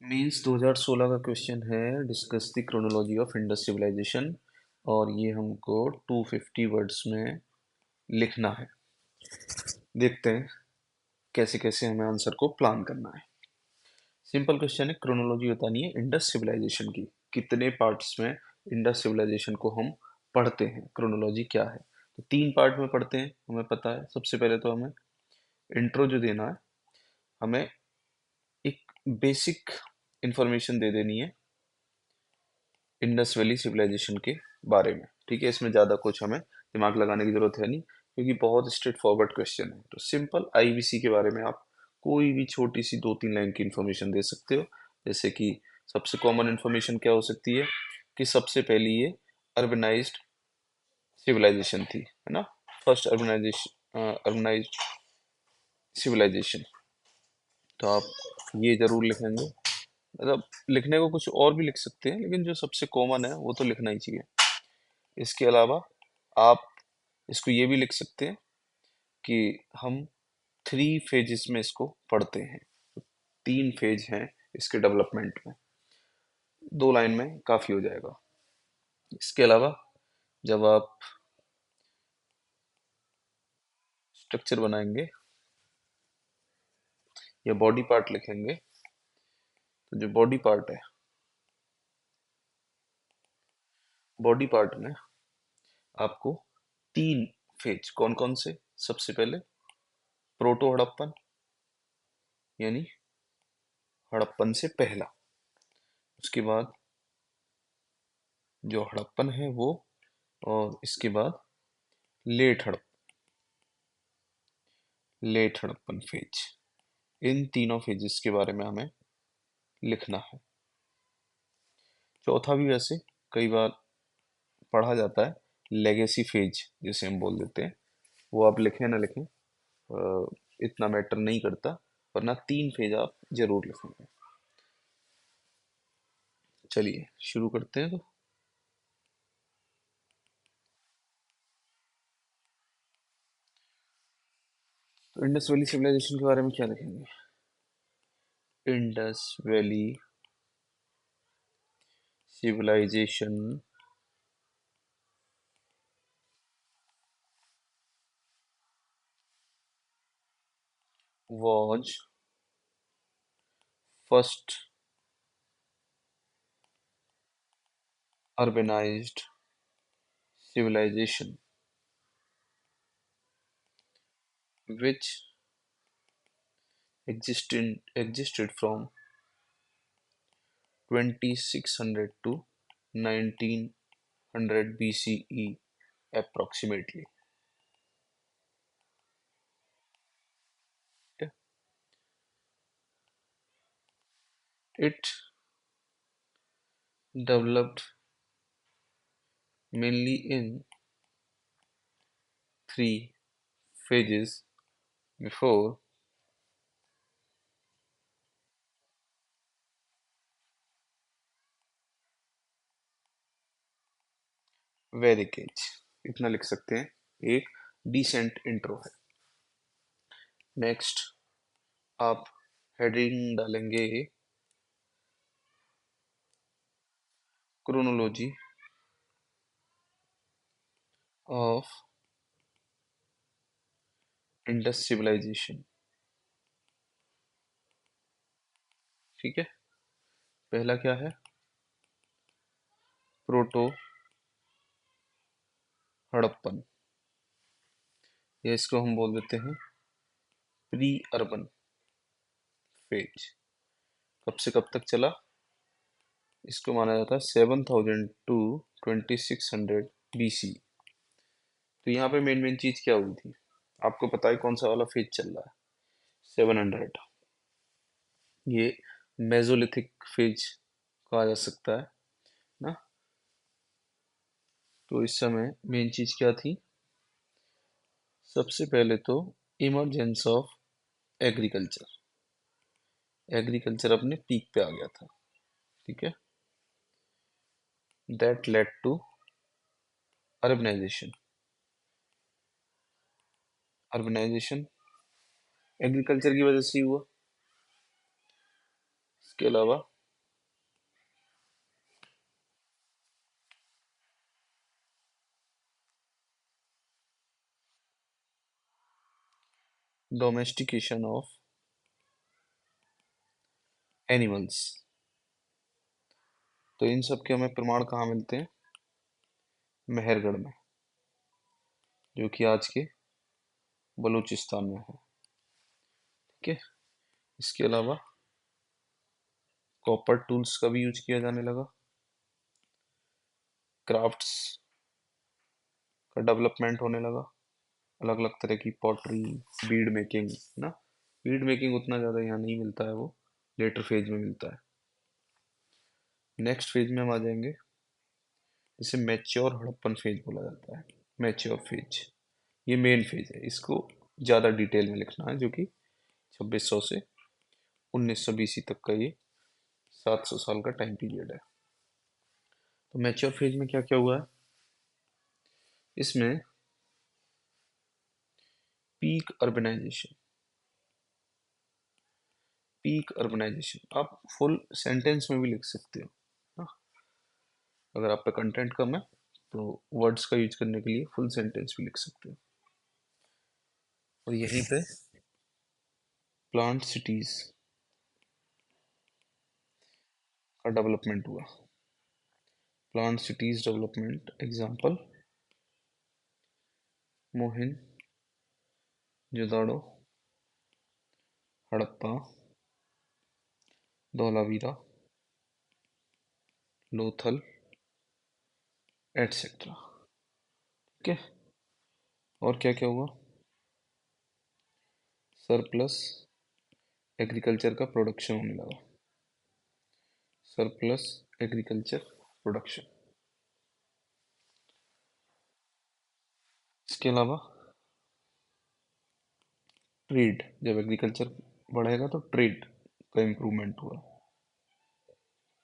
Means 2016 का question है, discuss the chronology of Indus civilization. और ये हमको 250 वर्ड्स में लिखना है। देखते हैं कैसे कैसे हमें आंसर को प्लान करना है। सिंपल क्वेश्चन है, क्रोनोलॉजी बतानी है इंडस सिविलाइजेशन की। कितने पार्ट्स में इंडस सिविलाइजेशन को हम पढ़ते हैं, क्रोनोलॉजी क्या है। तो 3 पार्ट में पढ़ते हैं, हमें पता है। सबसे पहले तो हमें इंट्रो जो देना है, हमें एक बेसिक इंफॉर्मेशन दे देनी है इंडस वैली सिविलाइजेशन के बारे में। ठीक है, इसमें ज़्यादा कुछ हमें दिमाग लगाने की जरूरत है नहीं, क्योंकि बहुत स्ट्रेट फॉरवर्ड क्वेश्चन है। तो सिंपल आईवीसी के बारे में आप कोई भी छोटी सी 2-3 लाइन की इंफॉर्मेशन दे सकते हो। जैसे कि सबसे कॉमन इंफॉर्मेशन क्या हो सकती है कि सबसे पहली ये अर्बनाइज्ड सिविलाइजेशन थी, है ना। First urbanized civilization. तो आप ये जरूर लिखेंगे। मतलब लिखने को कुछ और भी लिख सकते हैं, लेकिन जो सबसे कॉमन है वो तो लिखना ही चाहिए। इसके अलावा आप इसको ये भी लिख सकते हैं कि हम 3 फेजेस में इसको पढ़ते हैं। 3 फेज हैं इसके डेवलपमेंट में। 2 लाइन में काफी हो जाएगा। इसके अलावा जब आप स्ट्रक्चर बनाएंगे या बॉडी पार्ट लिखेंगे, तो जो बॉडी पार्ट है, बॉडी पार्ट में आपको 3 फेज कौन कौन से। सबसे पहले प्रोटो हड़प्पन, यानी हड़प्पन से पहला। उसके बाद जो हड़प्पन है वो, और इसके बाद late Harappan, late Harappan phase. इन तीनों फेजेस के बारे में हमें लिखना है। चौथा भी वैसे कई बार पढ़ा जाता है, लेगेसी फेज जिसे हम बोल देते हैं। वो आप लिखें ना लिखें, इतना मैटर नहीं करता, वरना 3 फेज आप जरूर लिखेंगे। चलिए शुरू करते हैं। तो इंडस वैली सिविलाइजेशन के बारे में क्या लिखेंगे। Indus valley civilization was first urbanized civilization which existed from 2600 to 1900 BCE approximately. It developed mainly in 3 phases before Vedic Age। इतना लिख सकते हैं, एक डिसेंट इंट्रो है। नेक्स्ट आप हेडिंग डालेंगे क्रोनोलॉजी ऑफ इंडस सिविलाइजेशन। ठीक है, पहला क्या है, प्रोटो हड़प्पन, या इसको हम बोल देते हैं प्री अर्बन फेज। कब से कब तक चला, इसको माना जाता है 7000 टू 2600 BC। तो यहाँ पे मेन मेन चीज क्या हुई थी, आपको पता है कौन सा वाला फेज चल रहा है, 700। ये मेसोलिथिक फेज कहा जा सकता है ना। तो इस समय मेन चीज क्या थी, सबसे पहले तो इमरजेंस ऑफ एग्रीकल्चर। एग्रीकल्चर अपने पीक पे आ गया था। ठीक है, that led to urbanization. Urbanization agriculture की वजह से ही हुआ। इसके अलावा डोमेस्टिकेशन ऑफ एनिमल्स। तो इन सब के हमें प्रमाण कहाँ मिलते हैं? मेहरगढ़ में, जो कि आज के बलूचिस्तान में है। ठीक है। इसके अलावा कॉपर टूल्स का भी यूज किया जाने लगा। क्राफ्ट्स का डेवलपमेंट होने लगा, अलग अलग तरह की पॉटरी, बीड मेकिंग ना। बीड मेकिंग उतना ज़्यादा यहाँ नहीं मिलता है, वो लेटर फेज में मिलता है। नेक्स्ट फेज में हम आ जाएंगे, इसे मैच्योर हड़प्पन फेज बोला जाता है। मैच्योर फेज, ये मेन फेज है, इसको ज़्यादा डिटेल में लिखना है, जो कि 2600 से 1900 बीसी तक का ये 700 साल का टाइम पीरियड है। तो मैच्योर फेज में क्या क्या हुआ है? इसमें पीक अर्बनाइजेशन, पीक अर्बनाइजेशन आप फुल सेंटेंस में भी लिख सकते हो ना। अगर आप पे कंटेंट कम है तो वर्ड्स का यूज करने के लिए फुल सेंटेंस भी लिख सकते हो। और यहीं पे प्लांट सिटीज का डेवलपमेंट हुआ। Planned cities development example Mohenjodaro, Harappa, Dholavira, Lothal, etcetera. ठीक है। और क्या क्या हुआ? सरप्लस एग्रीकल्चर का प्रोडक्शन होने लगा। Surplus agriculture production. इसके अलावा ट्रेड, जब एग्रीकल्चर बढ़ेगा तो ट्रेड का इम्प्रूवमेंट हुआ,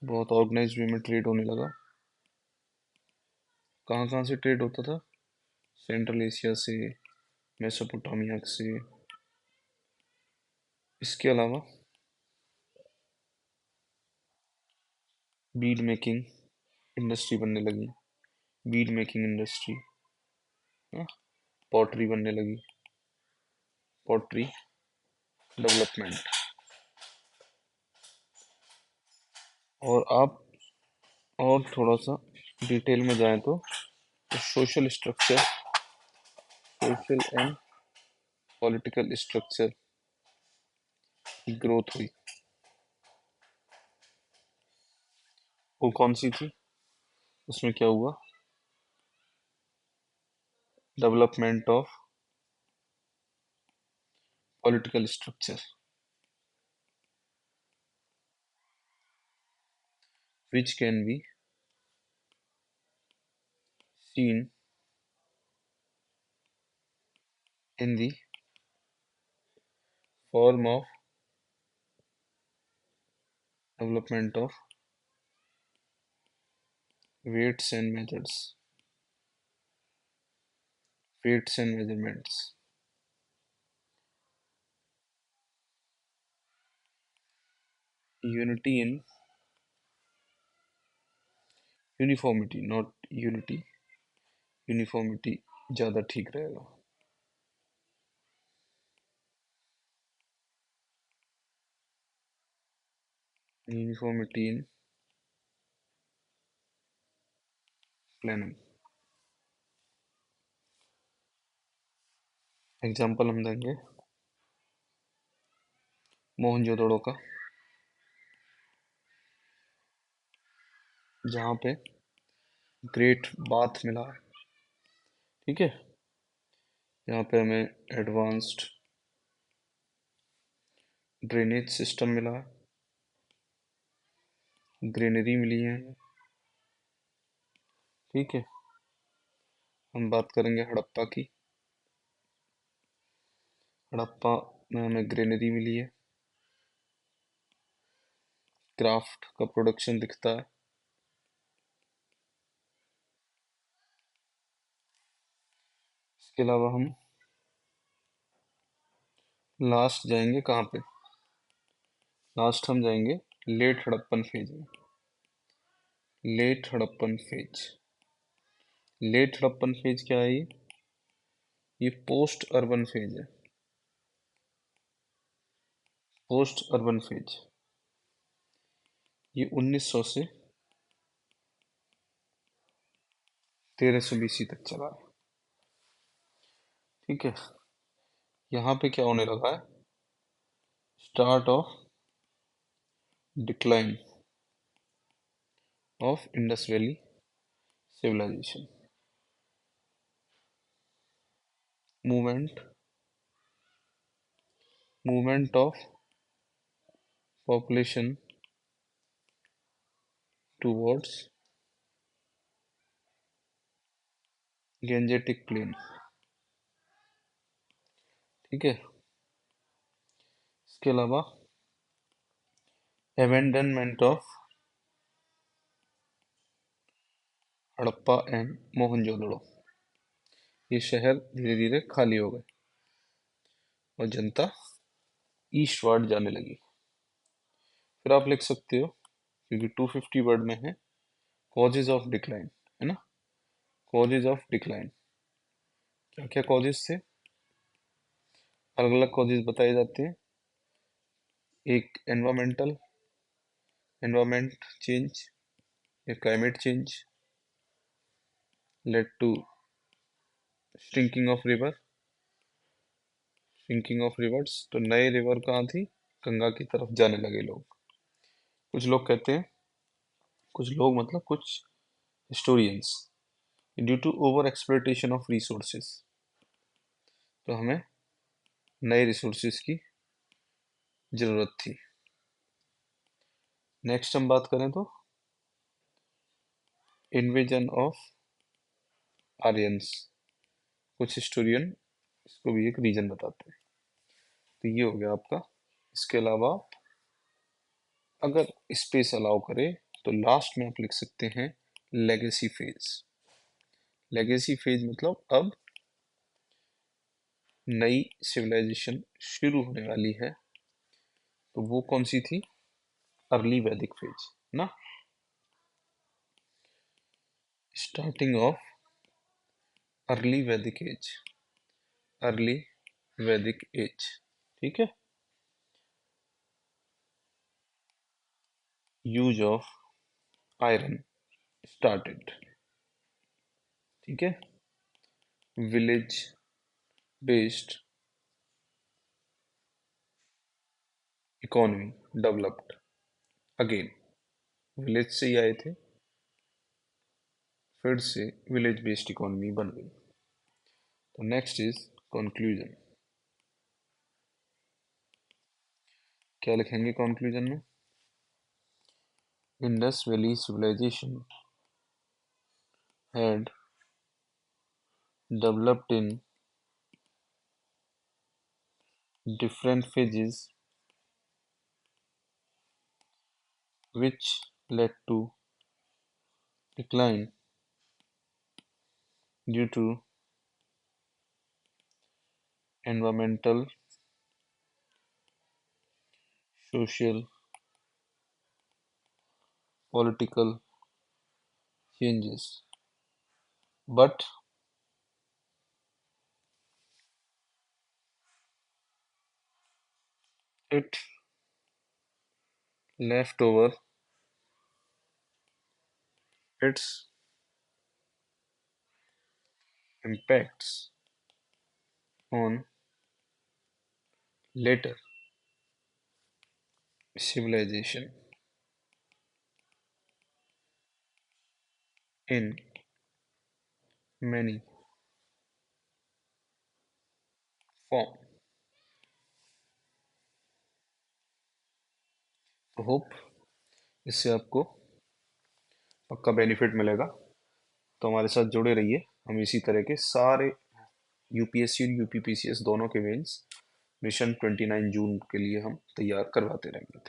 बहुत ऑर्गेनाइज्ड वे में ट्रेड होने लगा। कहाँ कहाँ से ट्रेड होता था? सेंट्रल एशिया से, मेसोपोटामिया से। इसके अलावा बीड मेकिंग इंडस्ट्री बनने लगी, बीड मेकिंग इंडस्ट्री, पॉटरी बनने लगी, पॉटरी डेवलपमेंट। और आप और थोड़ा सा डिटेल में जाएं तो social structure, social and political structure की ग्रोथ हुई। वो कौन सी थी? उसमें क्या हुआ? Development of political structure which can be seen in the form of development of weights and methods, weights and measurements, unity in uniformity, not unity, uniformity ज़्यादा ठीक रहेगा। Uniformity in planning. एग्जाम्पल हम देंगे मोहनजोदड़ो का, जहाँ पे ग्रेट बाथ मिला है। ठीक है। यहाँ पे हमें एडवांस्ड ड्रेनेज सिस्टम मिला है, ग्रीनरी मिली है। ठीक है। हम बात करेंगे हड़प्पा की। हड़प्पा में हमें ग्रीनरी मिली है, क्राफ्ट का प्रोडक्शन दिखता है। इसके अलावा हम लास्ट जाएंगे कहाँ पे? लास्ट हम जाएंगे लेट हड़प्पन फेज में। Late Harappan phase, late Harappan phase क्या है? ये पोस्ट अर्बन फेज है। पोस्ट अर्बन फेज ये 1900 से 1300 BC तक चला है। ठीक है, यहाँ पे क्या होने लगा है, start of decline of Indus valley civilization, movement movement of population towards Gangetic plain. ठीक है, इसके अलावा abandonment of Harappa and Mohenjodaro, ये शहर धीरे धीरे खाली हो गए और जनता ईस्टवर्ड जाने लगी। फिर आप लिख सकते हो, क्योंकि 250 वर्ड में है, कॉजेज ऑफ डिक्लाइन, है ना, कॉजेज ऑफ डिक्लाइन। क्या क्या कॉजेज थे, अलग अलग कॉजेज बताए जाते हैं। एक एनवायरमेंट चेंज या climate change led to shrinking of rivers, तो नए रिवर कहाँ थी, गंगा की तरफ जाने लगे लोग। कुछ लोग कहते हैं, कुछ लोग मतलब कुछ historians, due to over exploitation of resources, तो हमें नए रिसोर्सेज की जरूरत थी। नेक्स्ट हम बात करें तो इन्वेजन ऑफ आर्यंस, कुछ हिस्टोरियन इसको भी एक रीजन बताते हैं। तो ये हो गया आपका। इसके अलावा अगर स्पेस अलाउ करे तो लास्ट में आप लिख सकते हैं लेगेसी फेज। लेगेसी फेज मतलब अब नई सिविलाइजेशन शुरू होने वाली है, तो वो कौन सी थी, अर्ली वैदिक फेज ना, स्टार्टिंग ऑफ अर्ली वैदिक एज, अर्ली वैदिक एज। ठीक है, यूज ऑफ आयरन स्टार्टेड। ठीक है, village based economy developed again, village से ही आए थे, फिर से विलेज बेस्ड इकोनॉमी बन गई। तो नेक्स्ट इज कंक्लूजन। क्या लिखेंगे कंक्लूजन में, Indus valley civilization had developed in different phases which led to decline due to environmental, social, political changes. But it left over its impacts on later civilization in many forms. तो hope इससे आपको पक्का benefit मिलेगा। तो हमारे साथ जुड़े रहिए, हम इसी तरह के सारे यूपीएससी और यूपीपीसीएस दोनों के मेंस मिशन 29 जून के लिए हम तैयार करवाते रहेंगे।